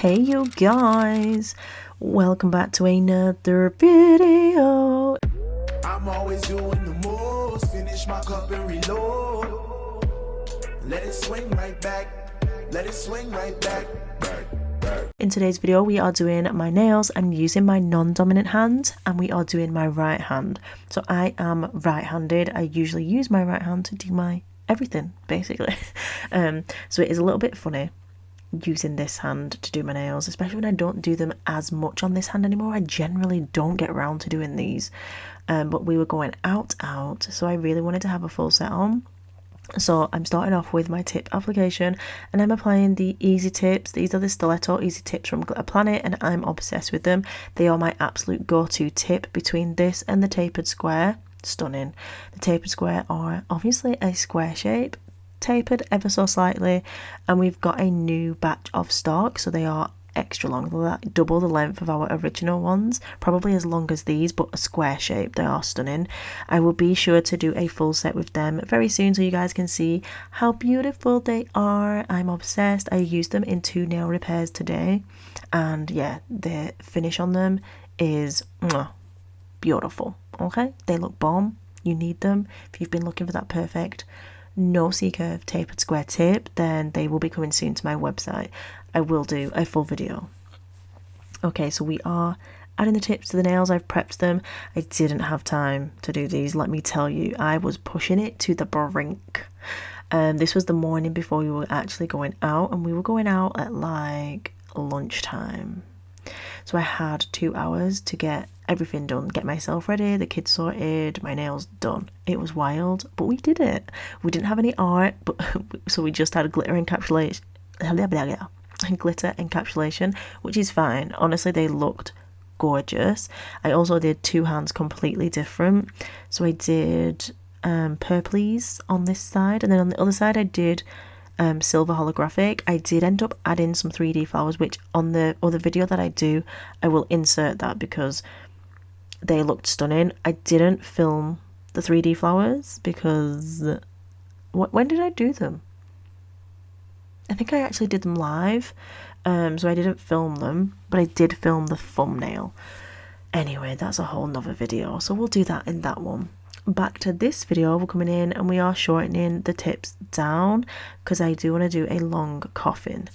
Hey you guys, welcome back to another video. I'm always doing the most, finish my cup and reload. Let it swing right back, let it swing right back. In today's video we are doing my nails. I'm using my non-dominant hand and we are doing my right hand. So I am right-handed. I usually use my right hand to do my everything basically. So it is a little bit funny using this hand to do my nails, especially when I don't do them as much on this hand anymore. I generally don't get around to doing these, but we were going out, so I really wanted to have a full set on. So I'm starting off with my tip application and I'm applying the easy tips. These are the stiletto easy tips from Glitter Planet and I'm obsessed with them. They are my absolute go-to tip between this and the tapered square. Stunning. The tapered square are obviously a square shape, tapered ever so slightly, and we've got a new batch of stock, so they are extra long. They're like double the length of our original ones, probably as long as these, but a square shape. They are stunning. I will be sure to do a full set with them very soon so you guys can see how beautiful they are. I'm obsessed. I used them in 2 nail repairs today and yeah, the finish on them is beautiful. Okay, they look bomb. You need them if you've been looking for that perfect no C-curve tapered square tip. Then they will be coming soon to my website. I will do a full video. Okay, so we are adding the tips to the nails. I've prepped them. I didn't have time to do these, let me tell you. I was pushing it to the brink. This was the morning before we were actually going out, and we were going out at like lunchtime. So I had 2 hours to get everything done, get myself ready, the kids sorted, my nails done. It was wild, but we did it. We didn't have any art, but so we just had a glitter encapsulation, which is fine. Honestly, they looked gorgeous. I also did 2 hands completely different. So I did purplies on this side, and then on the other side I did silver holographic. I did end up adding some 3D flowers, which on the other video that I do, I will insert that because they looked stunning. I didn't film the 3D flowers because when did I do them? I think I actually did them live, so I didn't film them, but I did film the thumbnail. Anyway, that's a whole nother video, so we'll do that in that one. Back to this video, we're coming in and we are shortening the tips down because I do want to do a long coffin.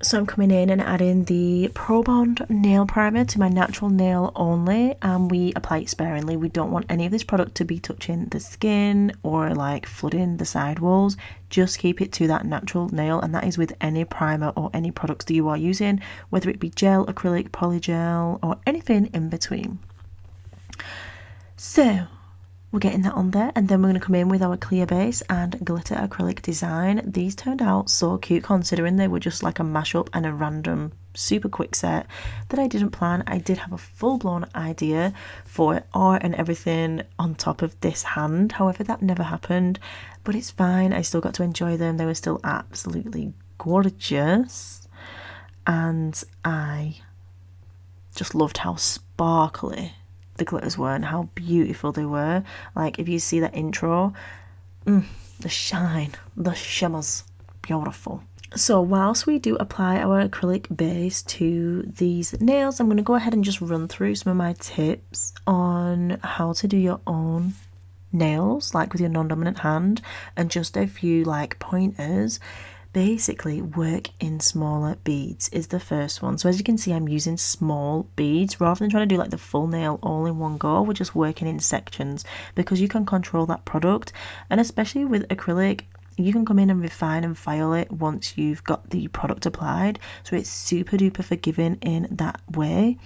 So I'm coming in and adding the Pro Bond nail primer to my natural nail only, and we apply it sparingly. We don't want any of this product to be touching the skin or like flooding the side walls. Just keep it to that natural nail, and that is with any primer or any products that you are using, whether it be gel, acrylic, polygel or anything in between. So we're getting that on there, and then we're going to come in with our clear base and glitter acrylic design. These turned out so cute considering they were just like a mashup and a random super quick set that I didn't plan. I did have a full-blown idea for art and everything on top of this hand, however that never happened, but it's fine. I still got to enjoy them. They were still absolutely gorgeous, and I just loved how sparkly the glitters were and how beautiful they were. Like if you see that intro, the shine, the shimmers, beautiful. So whilst we do apply our acrylic base to these nails, I'm going to go ahead and just run through some of my tips on how to do your own nails, like with your non-dominant hand, and just a few like pointers. Basically, work in smaller beads is the first one. So as you can see, I'm using small beads rather than trying to do like the full nail all in one go. We're just working in sections because you can control that product, and especially with acrylic, you can come in and refine and file it once you've got the product applied. So it's super duper forgiving in that way.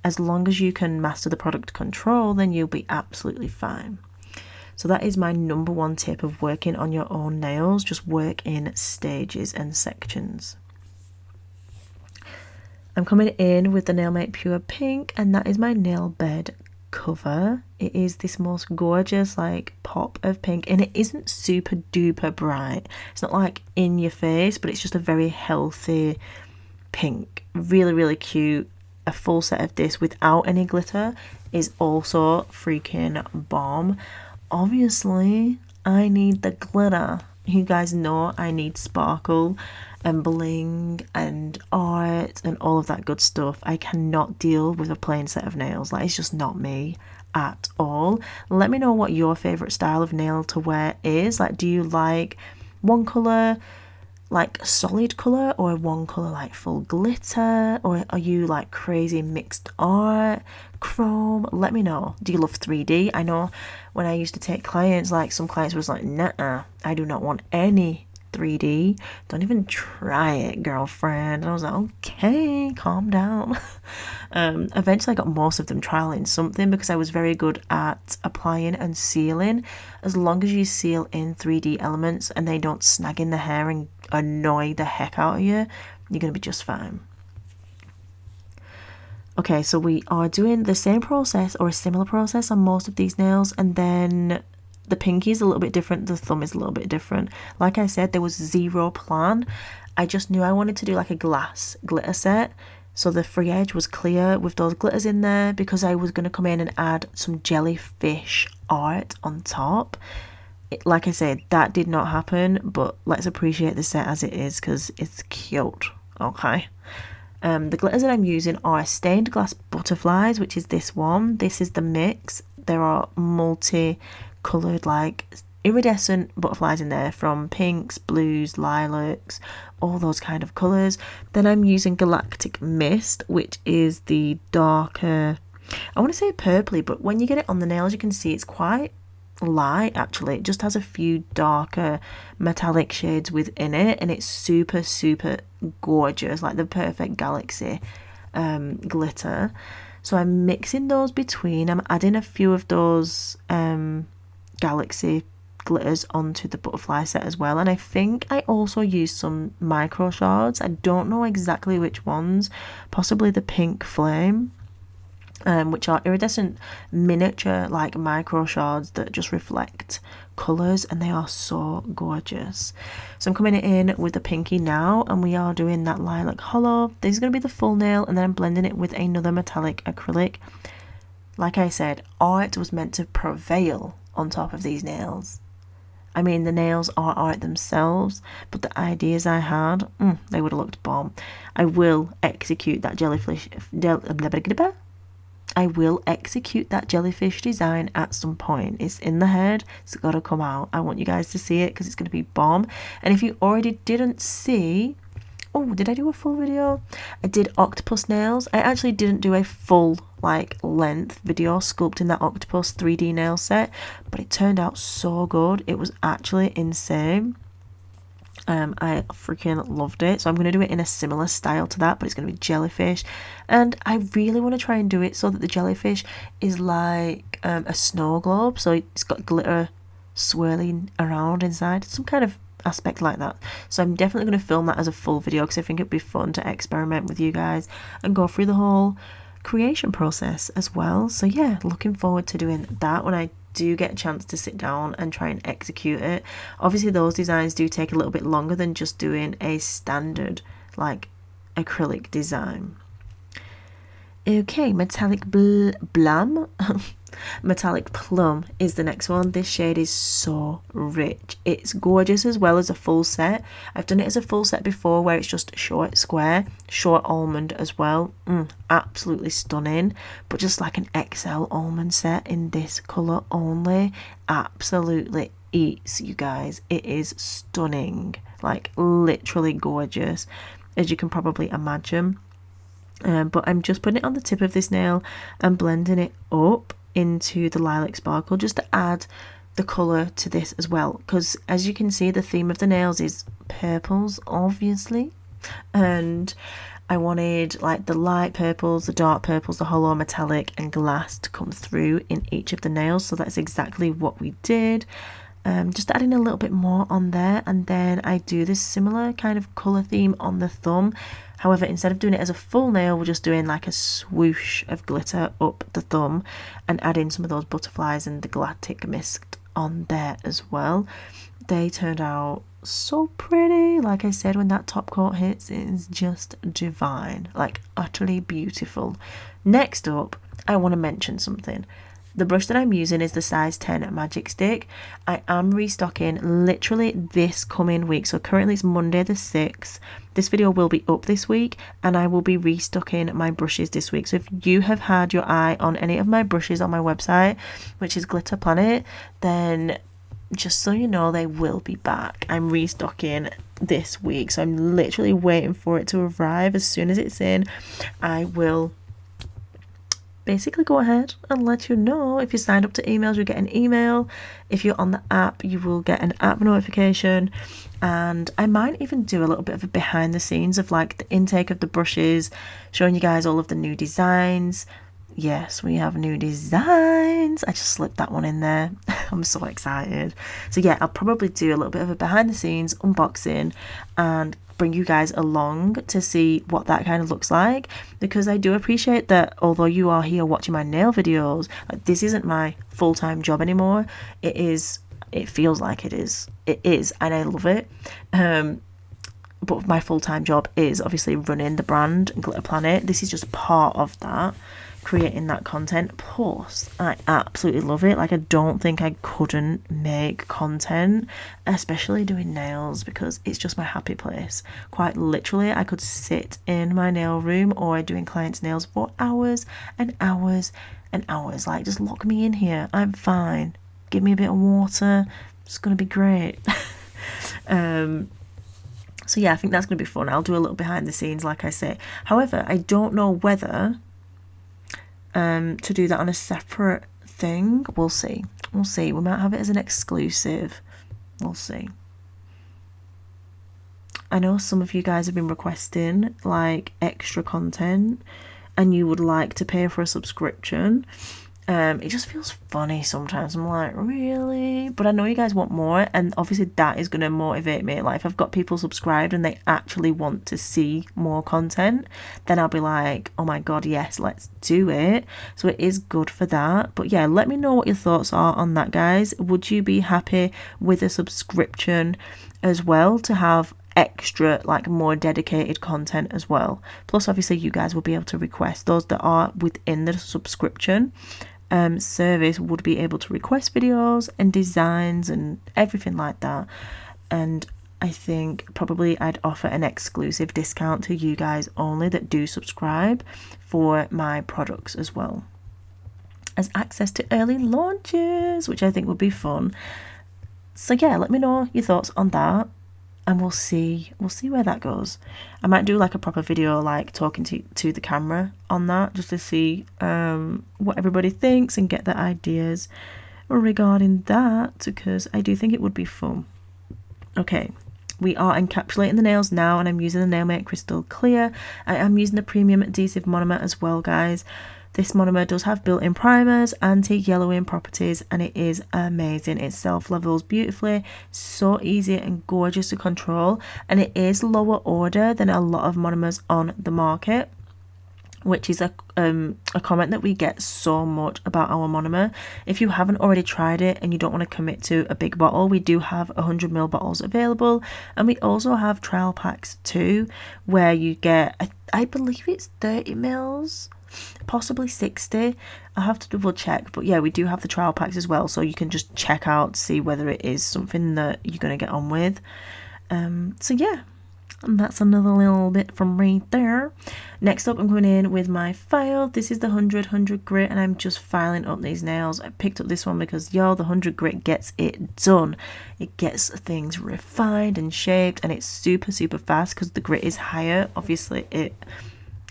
As long as you can master the product control, then you'll be absolutely fine. So that is my number 1 tip of working on your own nails. Just work in stages and sections. I'm coming in with the Nail Mate Pure Pink, and that is my nail bed cover. It is this most gorgeous like pop of pink, and it isn't super duper bright. It's not like in your face, but it's just a very healthy pink. Really, really cute. A full set of this without any glitter is also freaking bomb. Obviously, I need the glitter. You guys know I need sparkle and bling and art art and all of that good stuff. I cannot deal with a plain set of nails. Like, it's just not me at all. Let me know what your favorite style of nail to wear is. Like, do you like one color, like solid color, or one color like full glitter, or are you like crazy mixed art, chrome? Let me know. Do you love 3D? I know when I used to take clients, like some clients was like, nah, I do not want any 3D, don't even try it, girlfriend. And I was like, okay, calm down. Eventually I got most of them trialing something because I was very good at applying and sealing. As long as you seal in 3D elements and they don't snag in the hair and annoy the heck out of you, you're gonna be just fine. Okay, so we are doing the same process or a similar process on most of these nails, and then the pinky is a little bit different, the thumb is a little bit different. Like I said, there was zero plan. I just knew I wanted to do like a glass glitter set, so the free edge was clear with those glitters in there, because I was going to come in and add some jellyfish art on top. Like I said, that did not happen, but let's appreciate the set as it is because it's cute. Okay. The glitters that I'm using are stained glass butterflies, which is this one. This is the mix. There are multi-coloured, like iridescent butterflies in there, from pinks, blues, lilacs, all those kind of colours. Then I'm using Galactic Mist, which is the darker, I want to say purpley, but when you get it on the nails you can see it's quite light actually. It just has a few darker metallic shades within it, and it's super gorgeous, like the perfect galaxy glitter. So I'm mixing those between. I'm adding a few of those galaxy glitters onto the butterfly set as well, and I think I also used some micro shards. I don't know exactly which ones, possibly the pink flame, which are iridescent miniature like micro shards that just reflect colours, and they are so gorgeous. So I'm coming in with the pinky now, and we are doing that lilac holo. This is going to be the full nail, and then I'm blending it with another metallic acrylic. Like I said, art was meant to prevail on top of these nails. I mean, the nails are art themselves, but the ideas I had, they would have looked bomb. I will execute that jellyfish design at some point. It's in the head, it's got to come out. I want you guys to see it because it's going to be bomb. And if you already didn't see, oh, did I do a full video? I did octopus nails. I actually didn't do a full like length video sculpting that octopus 3D nail set, but it turned out so good. It was actually insane. I freaking loved it. So I'm going to do it in a similar style to that, but it's going to be jellyfish, and I really want to try and do it so that the jellyfish is like a snow globe, so it's got glitter swirling around inside, some kind of aspect like that. So I'm definitely going to film that as a full video because I think it'd be fun to experiment with you guys and go through the whole creation process as well. So yeah, looking forward to doing that when I do get a chance to sit down and try and execute it. Obviously those designs do take a little bit longer than just doing a standard like acrylic design. Okay, metallic plum metallic plum is the next one. This shade is so rich. It's gorgeous as well as a full set. I've done it as a full set before where it's just short square, short almond as well. Absolutely stunning. But just like an XL almond set in this colour only, absolutely eats, you guys. It is stunning, like literally gorgeous, as you can probably imagine. But I'm just putting it on the tip of this nail and blending it up into the lilac sparkle just to add the colour to this as well, because as you can see the theme of the nails is purples obviously, and I wanted like the light purples, the dark purples, the holo, metallic and glass to come through in each of the nails. So that's exactly what we did. Just adding a little bit more on there, and then I do this similar kind of colour theme on the thumb. However, instead of doing it as a full nail, we're just doing like a swoosh of glitter up the thumb and adding some of those butterflies and the Galactic Mist on there as well. They turned out so pretty. Like I said, when that top coat hits, it is just divine, like utterly beautiful. Next up, I want to mention something. The brush that I'm using is the size 10 magic stick. I am restocking literally this coming week. So currently it's Monday the 6th. This video will be up this week and I will be restocking my brushes this week. So if you have had your eye on any of my brushes on my website, which is Glitter Planet, then just so you know, they will be back. I'm restocking this week. So I'm literally waiting for it to arrive. As soon as it's in, I will basically go ahead and let you know. If you signed up to emails, you'll get an email. If you're on the app, you will get an app notification. And I might even do a little bit of a behind the scenes of like the intake of the brushes, showing you guys all of the new designs. Yes, we have new designs. I just slipped that one in there. I'm so excited. So yeah, I'll probably do a little bit of a behind the scenes unboxing and bring you guys along to see what that kind of looks like, because I do appreciate that although you are here watching my nail videos, like, this isn't my full-time job anymore. It feels like it is, and I love it. But my full-time job is obviously running the brand Glitter Planet. This is just part of that, creating that content. Plus I absolutely love it. Like, I don't think I couldn't make content, especially doing nails, because it's just my happy place. Quite literally, I could sit in my nail room or doing clients' nails for hours and hours and hours. Like, just lock me in here, I'm fine. Give me a bit of water, it's gonna be great. So yeah, I think that's gonna be fun. I'll do a little behind the scenes, like I say. However, I don't know whether to do that on a separate thing. We'll see. We might have it as an exclusive. We'll see. I know some of you guys have been requesting like extra content and you would like to pay for a subscription. It just feels funny sometimes. I'm like, really? But I know you guys want more, and obviously that is going to motivate me. Like, if I've got people subscribed and they actually want to see more content, then I'll be like, oh my god, yes, let's do it. So it is good for that. But yeah, let me know what your thoughts are on that, guys. Would you be happy with a subscription as well, to have extra, like, more dedicated content as well? Plus obviously you guys will be able to request, those that are within the subscription service would be able to request videos and designs and everything like that. And I think probably I'd offer an exclusive discount to you guys only that do subscribe for my products, as well as access to early launches, which I think would be fun. So yeah, let me know your thoughts on that, and we'll see where that goes. I might do like a proper video, like talking to the camera on that, just to see what everybody thinks and get their ideas regarding that, because I do think it would be fun. Okay, we are encapsulating the nails now, and I'm using the Nailmate Crystal Clear. I am using the premium adhesive monomer as well, guys. This monomer does have built-in primers, anti-yellowing properties, and it is amazing. It self-levels beautifully, so easy and gorgeous to control, and it is lower order than a lot of monomers on the market, which is a comment that we get so much about our monomer. If you haven't already tried it and you don't want to commit to a big bottle, we do have 100ml bottles available, and we also have trial packs too, where you get, I believe it's 30ml, possibly 60. I'll have to double check, but yeah, we do have the trial packs as well, so you can just check out, see whether it is something that you're going to get on with. So yeah, and that's another little bit from right there. Next up, I'm coming in with my file. This is the 100 grit, and I'm just filing up these nails. I picked up this one because, yo, the 100 grit gets it done. It gets things refined and shaped, and it's super fast because the grit is higher. Obviously it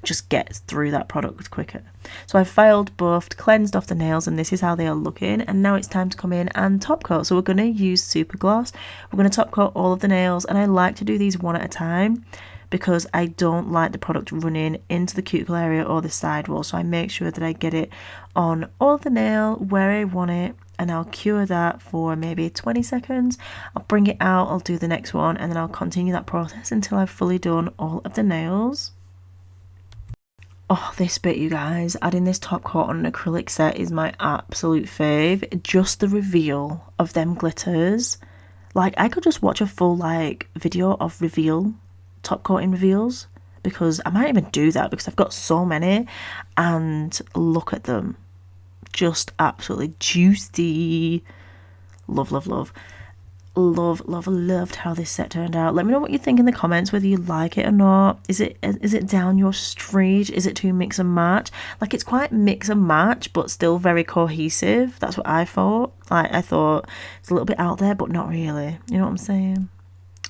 just gets through that product quicker. So I've filed, buffed, cleansed off the nails, and this is how they are looking. And now it's time to come in and top coat. So we're going to use super gloss. We're going to top coat all of the nails, and I like to do these one at a time because I don't like the product running into the cuticle area or the sidewall. So I make sure that I get it on all of the nail where I want it, and I'll cure that for maybe 20 seconds. I'll bring it out, I'll do the next one, and then I'll continue that process until I've fully done all of the nails. Oh, this bit, you guys, adding this top coat on an acrylic set is my absolute fave. Just the reveal of them glitters. Like, I could just watch a full like video of reveal, top coating reveals, because I might even do that because I've got so many, and look at them. just absolutely juicy. Love, love, love. Loved how this set turned out. Let me know what you think in the comments, whether you like it or not. Is it down your street? Is it too mix and match? Like, it's quite mix and match but still very cohesive. That's what I thought. I thought it's a little bit out there but not really, you know what I'm saying?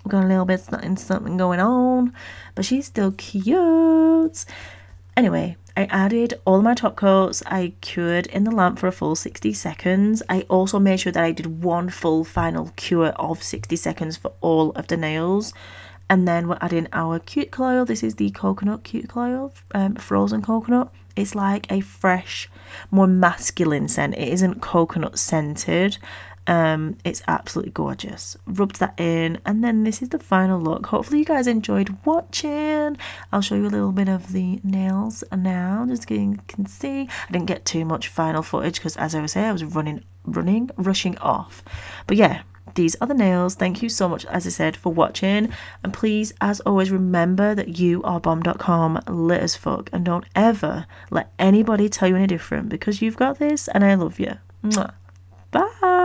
We've got a little bit something going on, but she's still cute. Anyway, I added all of my top coats. I cured in the lamp for a full 60 seconds. I also made sure that I did one full final cure of 60 seconds for all of the nails. And then we're adding our cuticle oil. This is the coconut cuticle oil, frozen coconut. It's like a fresh, more masculine scent. It isn't coconut scented. It's absolutely gorgeous. Rubbed that in, and then this is the final look. Hopefully you guys enjoyed watching. I'll show you a little bit of the nails now, just so you can see. I didn't get too much final footage because, as I was saying, I was rushing off. But yeah, these are the nails. Thank you so much, as I said, for watching. And please, as always, remember that you are bomb.com lit as fuck, and don't ever let anybody tell you any different, because you've got this and I love you. Mwah. Bye.